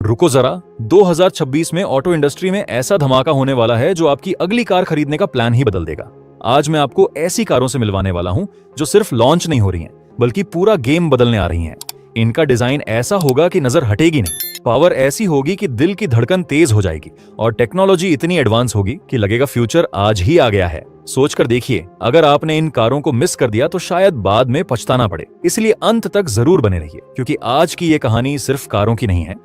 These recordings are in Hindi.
रुको जरा, 2026 में ऑटो इंडस्ट्री में ऐसा धमाका होने वाला है जो आपकी अगली कार खरीदने का प्लान ही बदल देगा। आज मैं आपको ऐसी कारों से मिलवाने वाला हूं जो सिर्फ लॉन्च नहीं हो रही हैं, बल्कि पूरा गेम बदलने आ रही हैं। इनका डिजाइन ऐसा होगा कि नजर हटेगी नहीं, पावर ऐसी होगी कि दिल की धड़कन तेज हो जाएगी, और टेक्नोलॉजी इतनी एडवांस होगी कि लगेगा फ्यूचर आज ही आ गया है। सोचकर देखिए, अगर आपने इन कारों को मिस कर दिया तो शायद बाद में पछताना पड़े। इसलिए अंत तक जरूर बने रहिए, क्योंकि आज की ये कहानी सिर्फ कारों की नहीं है,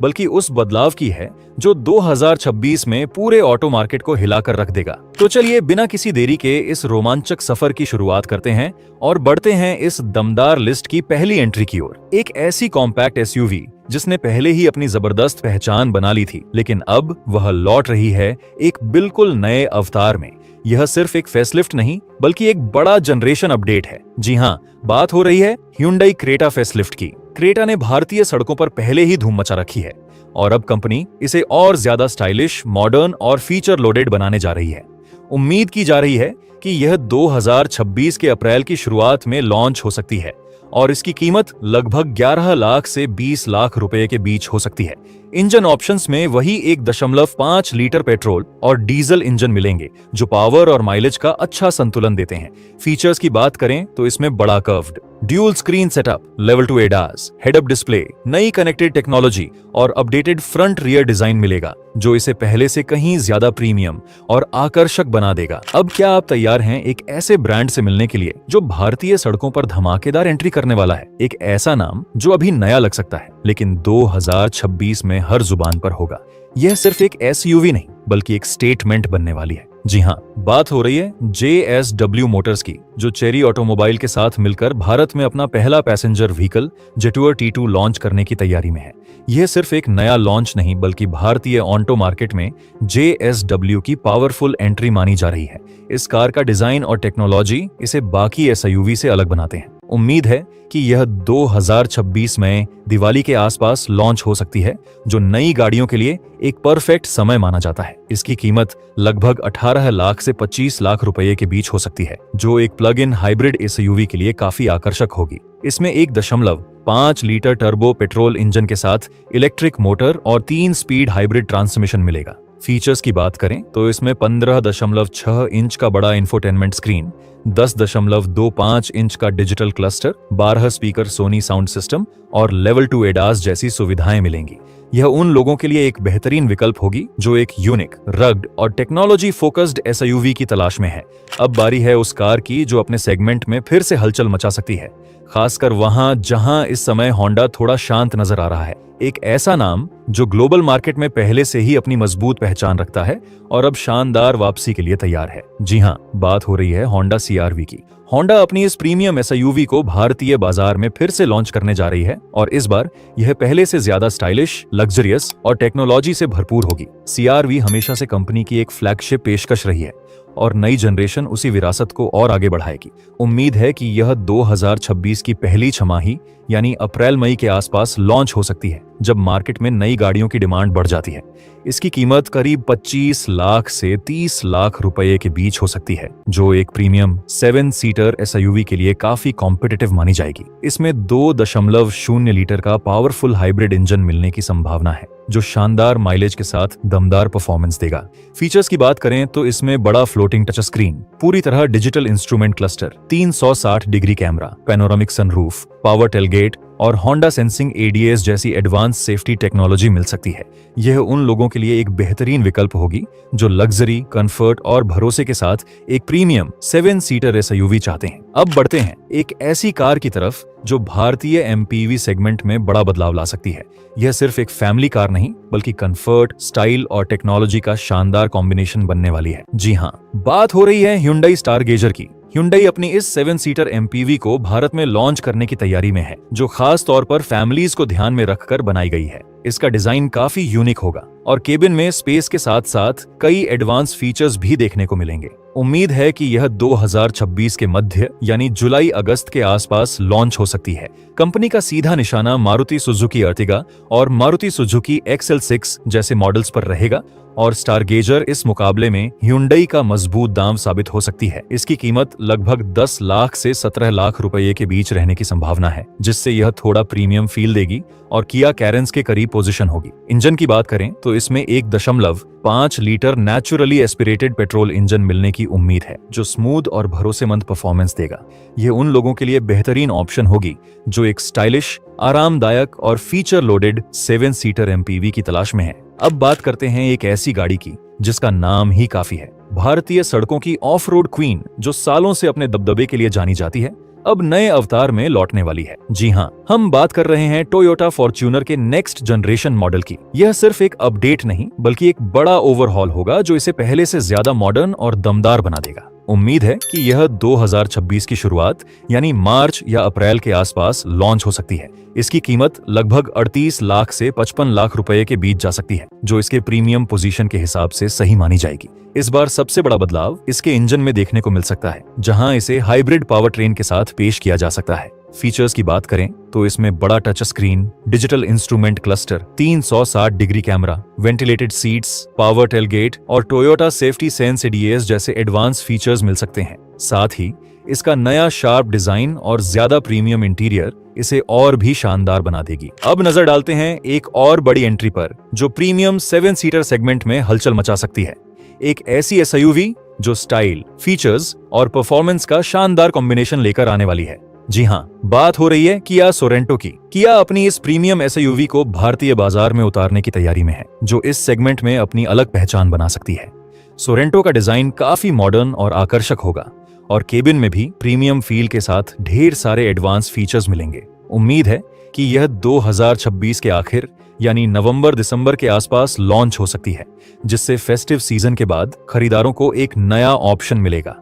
बल्कि उस बदलाव की है जो 2026 में पूरे ऑटो मार्केट को हिलाकर रख देगा। तो चलिए बिना किसी देरी के इस रोमांचक सफर की शुरुआत करते हैं और बढ़ते हैं इस दमदार लिस्ट की पहली एंट्री की ओर। एक ऐसी कॉम्पैक्ट एसयूवी जिसने पहले ही अपनी जबरदस्त पहचान बना ली थी, लेकिन अब वह लौट रही है एक बिल्कुल नए अवतार में। यह सिर्फ एक फेसलिफ्ट नहीं, बल्कि एक बड़ा जनरेशन अपडेट है। जी हाँ, बात हो रही है Hyundai क्रेटा फेसलिफ्ट की। क्रेटा ने भारतीय सड़कों पर पहले ही धूम मचा रखी है, और अब कंपनी इसे और ज्यादा स्टाइलिश, मॉडर्न और फीचर लोडेड बनाने जा रही है। उम्मीद की जा रही है कि यह 2026 के अप्रैल की शुरुआत में लॉन्च हो सकती है, और इसकी कीमत लगभग 11 लाख से 20 लाख रुपए के बीच हो सकती है। इंजन ऑप्शंस में वही 1.5 लीटर पेट्रोल और डीजल इंजन मिलेंगे, जो पावर और माइलेज का अच्छा संतुलन देते हैं। फीचर्स की बात करें तो इसमें बड़ा curved dual screen setup, level 2 ADAS, head up display, नई कनेक्टेड टेक्नोलॉजी और अपडेटेड फ्रंट रियर डिजाइन मिलेगा, जो इसे पहले से कहीं ज्यादा प्रीमियम और आकर्षक बना देगा। अब क्या आप तैयार हैं एक ऐसे ब्रांड से मिलने के लिए जो भारतीय सड़कों पर धमाकेदार एंट्री करने वाला है? एक ऐसा नाम जो अभी नया लग सकता है, लेकिन 2026 में हर जुबान पर होगा। यह सिर्फ एक एसयूवी नहीं, बल्कि एक स्टेटमेंट बनने वाली है। जी हाँ, बात हो रही है JSW मोटर्स की, जो चेरी ऑटोमोबाइल के साथ मिलकर भारत में अपना पहला पैसेंजर व्हीकल जेटुअर T2 लॉन्च करने की तैयारी में है। यह सिर्फ एक नया लॉन्च नहीं, बल्कि भारतीय ऑटो मार्केट में JSW की पावरफुल एंट्री मानी जा रही है। इस कार का डिजाइन और टेक्नोलॉजी इसे बाकी एसयूवी से अलग बनाते हैं। उम्मीद है कि यह 2026 में दिवाली के आसपास लॉन्च हो सकती है, जो नई गाड़ियों के लिए एक परफेक्ट समय माना जाता है। इसकी कीमत लगभग 18 लाख से 25 लाख रुपए के बीच हो सकती है, जो एक प्लग इन हाइब्रिड एसयूवी के लिए काफी आकर्षक होगी। इसमें 1.5 लीटर टर्बो पेट्रोल इंजन के साथ इलेक्ट्रिक मोटर और 3 स्पीड हाइब्रिड ट्रांसमिशन मिलेगा। फीचर्स की बात करें तो इसमें 15.6 इंच का बड़ा इंफोटेनमेंट स्क्रीन, 10.25 इंच का digital cluster, 12 speaker Sony sound system और लेवल 2 ADAS जैसी सुविधाएं मिलेंगी। यह उन लोगों के लिए एक बेहतरीन विकल्प होगी जो एक यूनिक, रग्ड और टेक्नोलॉजी फोकस्ड एसयूवी की तलाश में है। अब बारी है उस कार की जो अपने सेगमेंट में फिर से हलचल मचा सकती है, खासकर वहां जहां इस समय होंडा थोड़ा शांत नजर आ रहा है। एक ऐसा नाम जो ग्लोबल मार्केट में पहले से ही अपनी मजबूत पहचान रखता है और अब शानदार वापसी के लिए तैयार है। जी हाँ, बात हो रही है होंडा CR-V की। होंडा अपनी इस प्रीमियम एसयूवी को भारतीय बाजार में फिर से लॉन्च करने जा रही है, और इस बार यह पहले से ज्यादा स्टाइलिश, लग्जरियस और टेक्नोलॉजी से भरपूर होगी। CR-V हमेशा से कंपनी की एक फ्लैगशिप पेशकश रही है, और नई जनरेशन उसी विरासत को और आगे बढ़ाएगी। उम्मीद है कि यह 2026 की पहली छमाही यानी अप्रैल-मई के आसपास लॉन्च हो सकती है, जब मार्केट में नई गाड़ियों की डिमांड बढ़ जाती है। इसकी कीमत करीब 25 लाख से 30 लाख रुपए के बीच हो सकती है, जो एक प्रीमियम 7 सीटर एसयूवी के लिए काफी कॉम्पिटिटिव मानी जाएगी। इसमें 2.0 लीटर का पावरफुल हाइब्रिड इंजन मिलने की संभावना है, जो शानदार माइलेज के साथ दमदार परफॉर्मेंस देगा। फीचर्स की बात करें तो इसमें बड़ा फ्लोटिंग टच स्क्रीन, पूरी तरह digital instrument cluster, 360 degree camera, panoramic sunroof, power tailgate और होंडा सेंसिंग ADAS जैसी एडवांस सेफ्टी टेक्नोलॉजी मिल सकती है। यह उन लोगों के लिए एक बेहतरीन विकल्प होगी जो लग्जरी, कंफर्ट और भरोसे के साथ एक प्रीमियम 7 सीटर एसयूवी चाहते हैं। अब बढ़ते हैं एक ऐसी कार की तरफ जो भारतीय MPV सेगमेंट में बड़ा बदलाव ला सकती है। यह सिर्फ एक फैमिली कार नहीं, बल्कि कंफर्ट, स्टाइल और टेक्नोलॉजी का शानदार कॉम्बिनेशन बनने वाली है। जी हाँ, बात हो रही है Hyundai Stargazer की। Hyundai अपनी इस 7 सीटर MPV को भारत में लॉन्च करने की तैयारी में है, जो खास तौर पर फैमिलीज को ध्यान में रखकर बनाई गई है। इसका डिजाइन काफी यूनिक होगा, और केबिन में स्पेस के साथ साथ कई एडवांस फीचर्स भी देखने को मिलेंगे। उम्मीद है कि यह 2026 के मध्य यानी जुलाई-अगस्त के आसपास लॉन्च हो सकती है। कंपनी का सीधा निशाना मारुति सुजुकी अर्टिगा और मारुति सुजुकी XL6 जैसे मॉडल्स पर रहेगा, और स्टारगेजर इस मुकाबले में Hyundai का मजबूत दांव साबित हो सकती है। इसकी कीमत लगभग 10 लाख से 17 लाख रुपए के बीच रहने की संभावना है, जिससे यह थोड़ा प्रीमियम फील देगी और किया कैरेंस के करीब पोजीशन होगी। इंजन की बात करें तो इसमें 1.5 litre naturally aspirated petrol engine मिलने की उम्मीद है, जो स्मूथ और भरोसेमंद परफॉर्मेंस देगा। यह उन लोगों के लिए बेहतरीन ऑप्शन होगी जो एक स्टाइलिश, आरामदायक और फीचर लोडेड 7 सीटर एमपीवी की तलाश में है। अब बात करते हैं एक ऐसी गाड़ी की जिसका नाम ही काफी है। भारतीय सड़कों की ऑफ रोड क्वीन, जो सालों से अपने दबदबे के लिए जानी जाती है, अब नए अवतार में लौटने वाली है। जी हाँ, हम बात कर रहे हैं टोयोटा फॉर्च्यूनर के नेक्स्ट जनरेशन मॉडल की। यह सिर्फ एक अपडेट नहीं बल्कि एक बड़ा ओवरहॉल होगा जो इसे पहले से ज्यादा मॉडर्न और दमदार बना देगा। उम्मीद है कि यह 2026 की शुरुआत यानी मार्च या अप्रैल के आसपास लॉन्च हो सकती है। इसकी कीमत लगभग 38 लाख से 55 लाख रुपए के बीच जा सकती है, जो इसके प्रीमियम पोजीशन के हिसाब से सही मानी जाएगी। इस बार सबसे बड़ा बदलाव इसके इंजन में देखने को मिल सकता है, जहां इसे हाइब्रिड पावर ट्रेन के साथ पेश किया जा सकता है। फीचर्स की बात करें तो इसमें बड़ा touch screen, digital instrument cluster, 360 degree camera, ventilated seats, power tailgate और टोयोटा सेफ्टी सेंस एडीएस जैसे एडवांस फीचर्स मिल सकते हैं। साथ ही इसका नया शार्प डिजाइन और ज्यादा प्रीमियम इंटीरियर इसे और भी शानदार बना देगी। अब नजर डालते हैं एक और बड़ी एंट्री पर, जो प्रीमियम 7 सीटर सेगमेंट में हलचल मचा सकती है। एक ऐसी एसयूवी जो स्टाइल, फीचर्स और परफॉर्मेंस का शानदार कॉम्बिनेशन लेकर आने वाली है। जी हाँ, बात हो रही है किया सोरेंटो की। किया अपनी इस प्रीमियम एसयूवी को भारतीय बाजार में उतारने की तैयारी में है, जो इस सेगमेंट में अपनी अलग पहचान बना सकती है। सोरेंटो का डिजाइन काफी मॉडर्न और आकर्षक होगा और केबिन में भी प्रीमियम फील के साथ ढेर सारे एडवांस फीचर्स मिलेंगे। उम्मीद है कि यह 2026 के आखिर यानी नवंबर-दिसंबर के आसपास लॉन्च हो सकती है, जिससे फेस्टिव सीजन के बाद खरीदारों को एक नया ऑप्शन मिलेगा।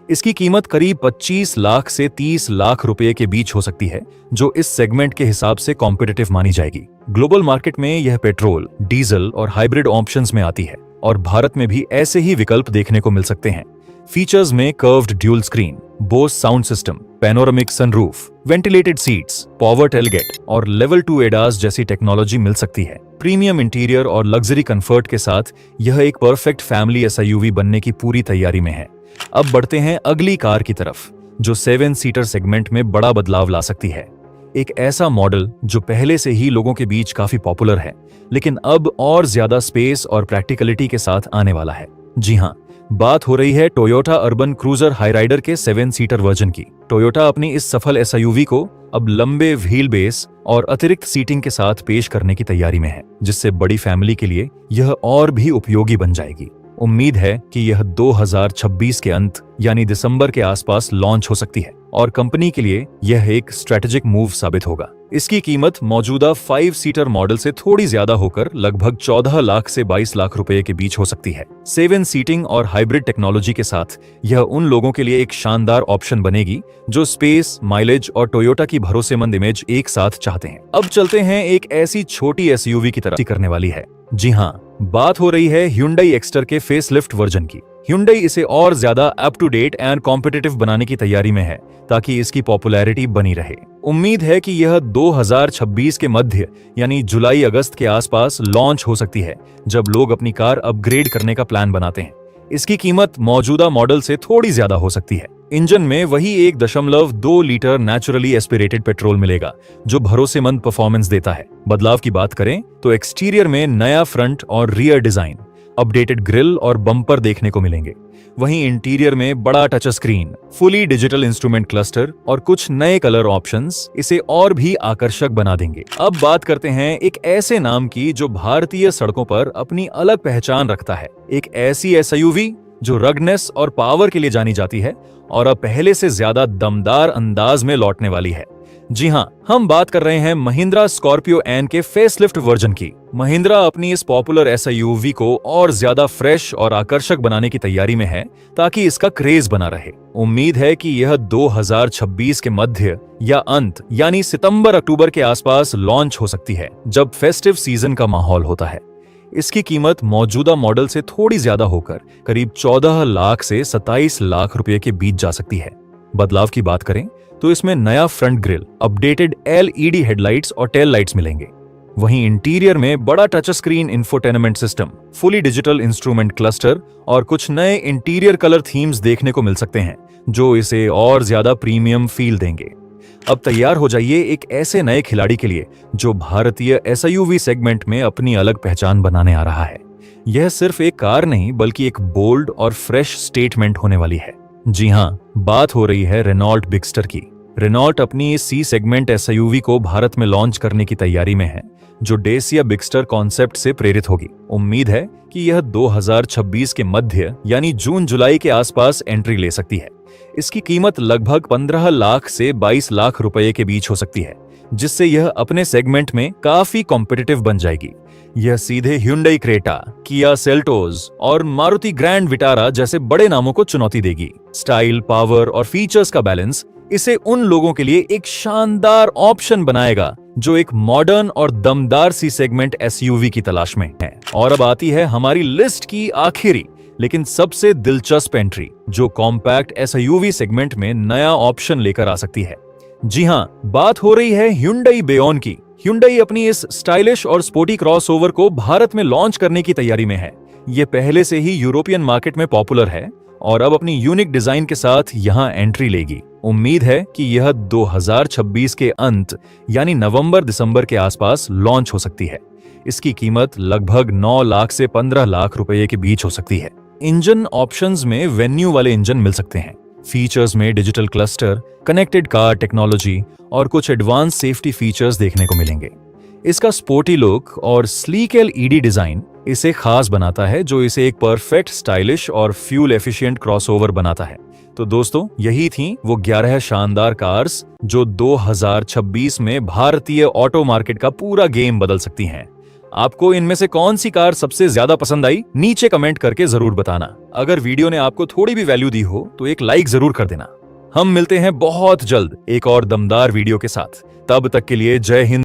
इसकी कीमत करीब 25 लाख से 30 लाख रुपए के बीच हो सकती है, जो इस सेगमेंट के हिसाब से कॉम्पिटिटिव मानी जाएगी। ग्लोबल मार्केट में यह पेट्रोल, डीजल और हाइब्रिड ऑप्शंस में आती है और भारत में भी ऐसे ही विकल्प देखने को मिल सकते हैं। फीचर्स में curved dual screen, Bose sound system, panoramic sunroof, ventilated seats, power tailgate और लेवल 2 एडास जैसी टेक्नोलॉजी मिल सकती है। प्रीमियम इंटीरियर और लग्जरी कंफर्ट के साथ यह एक परफेक्ट फैमिली एसयूवी बनने की पूरी तैयारी में है। अब बढ़ते हैं अगली कार की तरफ, जो 7 सीटर सेगमेंट में बड़ा बदलाव ला सकती है। एक ऐसा मॉडल जो पहले से ही लोगों के बीच काफी पॉपुलर है, लेकिन अब और ज्यादा स्पेस और प्रैक्टिकलिटी के साथ आने वाला है। जी हाँ, बात हो रही है टोयोटा अर्बन क्रूजर हाईराइडर के 7 सीटर वर्जन की। टोयोटा अपनी इस सफल एसयूवी को अब लंबे व्हील बेस और अतिरिक्त सीटिंग के साथ पेश करने की तैयारी में है, जिससे बड़ी फैमिली के लिए यह और भी उपयोगी बन जाएगी। उम्मीद है कि यह 2026 के अंत यानी दिसंबर के आसपास लॉन्च हो सकती है और कंपनी के लिए यह एक स्ट्रेटेजिक मूव साबित होगा। इसकी कीमत मौजूदा 5 सीटर मॉडल से थोड़ी ज्यादा होकर लगभग 14 लाख से 22 लाख रुपए के बीच हो सकती है। 7 सीटिंग और हाइब्रिड टेक्नोलॉजी के साथ यह उन लोगों के लिए एक शानदार ऑप्शन बनेगी जो स्पेस, माइलेज और टोयोटा की भरोसेमंद इमेज एक साथ चाहते हैं। अब चलते हैं एक ऐसी छोटी एसयूवी की तरफ करने वाली है। जी हाँ, बात हो रही है Hyundai Exter के फेसलिफ्ट वर्जन की। Hyundai इसे और ज्यादा up to date and competitive बनाने की तैयारी में है, ताकि इसकी पॉपुलैरिटी बनी रहे। उम्मीद है कि यह 2026 के मध्य यानी जुलाई-अगस्त के आसपास लॉन्च हो सकती है, जब लोग अपनी कार अपग्रेड करने का प्लान बनाते हैं। इसकी कीमत मौजूदा मॉडल से थोड़ी ज्यादा हो सकती है। इंजन में वही 1.2 लीटर नेचुरली एस्पिरेटेड पेट्रोल मिलेगा, जो भरोसेमंद परफॉर्मेंस देता है। बदलाव की बात करें तो एक्सटीरियर में नया फ्रंट और रियर डिजाइन, अपडेटेड ग्रिल और बम्पर देखने को मिलेंगे। वहीं इंटीरियर में बड़ा touch screen, fully digital instrument cluster और कुछ नए कलर ऑप्शंस इसे और भी आकर्षक बना देंगे। अब बात करते हैं एक ऐसे नाम की जो भारतीय सड़कों पर अपनी अलग पहचान रखता है। एक ऐसी एसयूवी जो रगनेस और पावर के लिए जानी जाती है और अब पहले से ज्यादा दमदार अंदाज में लौटने वाली है। जी हाँ, हम बात कर रहे हैं महिंद्रा स्कॉर्पियो एन के फेसलिफ्ट वर्जन की। महिंद्रा अपनी इस पॉपुलर एसयूवी को और ज्यादा फ्रेश और आकर्षक बनाने की तैयारी में है, ताकि इसका क्रेज बना रहे। उम्मीद है कि यह 2026 के मध्य या अंत यानी सितंबर-अक्टूबर के आसपास लॉन्च हो सकती है, जब फेस्टिव सीजन का माहौल होता है। इसकी कीमत मौजूदा मॉडल से थोड़ी ज्यादा होकर करीब 14 लाख से 27 लाख रुपए के बीच जा सकती है। बदलाव की बात करें तो इसमें नया front grille, updated LED headlights और टेल लाइट्स मिलेंगे। वहीं इंटीरियर में बड़ा touch screen infotainment system, fully digital instrument cluster और कुछ नए इंटीरियर कलर थीम्स देखने को मिल सकते हैं जो इसे और ज्यादा प्रीमियम फील देंगे। अब तैयार हो जाइए एक ऐसे नए खिलाड़ी के लिए जो भारतीय एसयूवी सेगमेंट में अपनी अलग पहचान बनाने आ रहा है। यह सिर्फ एक कार नहीं बल्कि एक बोल्ड और फ्रेश स्टेटमेंट होने वाली है। जी हाँ, बात हो रही है रेनॉल्ट बिगस्टर की। रेनॉल्ट अपनी इस सी सेगमेंट एसयूवी को भारत में लॉन्च करने की तैयारी में है, जो डेसिया बिगस्टर कॉन्सेप्ट से प्रेरित होगी। उम्मीद है कि यह 2026 के मध्य यानी जून जुलाई के आसपास एंट्री ले सकती है। इसकी कीमत लगभग 15 लाख से 22 लाख रुपए के बीच हो सकती है, जिससे यह अपने सेगमेंट में काफी कॉम्पिटिटिव बन जाएगी। यह सीधे Hyundai क्रेटा, किया सेल्टोस और मारुति ग्रैंड विटारा जैसे बड़े नामों को चुनौती देगी। स्टाइल, पावर और फीचर्स का बैलेंस इसे उन लोगों के लिए एक शानदार ऑप्शन बनाएगा जो एक मॉडर्न और दमदार सी सेगमेंट एसयूवी की तलाश में है। और अब आती है हमारी लिस्ट की आखिरी लेकिन सबसे दिलचस्प एंट्री, जो कॉम्पैक्ट एसयूवी सेगमेंट में नया ऑप्शन लेकर आ सकती है। जी हां, बात हो रही है Hyundai Beyon की। Hyundai अपनी इस स्टाइलिश और स्पोर्टी क्रॉसओवर को भारत में लॉन्च करने की तैयारी में है। ये पहले से ही यूरोपियन मार्केट में पॉपुलर है और अब अपनी यूनिक डिजाइन के साथ यहां एंट्री लेगी। उम्मीद है कि यह 2026 के अंत यानी नवंबर-दिसंबर के आसपास लॉन्च हो सकती है। इसकी कीमत लगभग 9 लाख से 15 लाख रुपए के बीच हो सकती है। इंजन ऑप्शंस में वेन्यू वाले इंजन मिल सकते हैं। फीचर्स में digital cluster, connected car technology और कुछ एडवांस सेफ्टी फीचर्स देखने को मिलेंगे। इसका स्पोर्टी लुक और स्लीक एलईडी डिजाइन इसे खास बनाता है, जो इसे एक परफेक्ट स्टाइलिश और फ्यूल एफिशिएंट क्रॉसओवर बनाता है। तो दोस्तों, यही थी वो 11 शानदार कार्स जो 2026 में भारतीय ऑटो मार्केट का पूरा गेम बदल सकती हैं। आपको इनमें से कौन सी कार सबसे ज्यादा पसंद आई, नीचे कमेंट करके जरूर बताना। अगर वीडियो ने आपको थोड़ी भी वैल्यू दी हो तो एक लाइक जरूर कर देना। हम मिलते हैं बहुत जल्द एक और दमदार वीडियो के साथ। तब तक के लिए जय हिंद।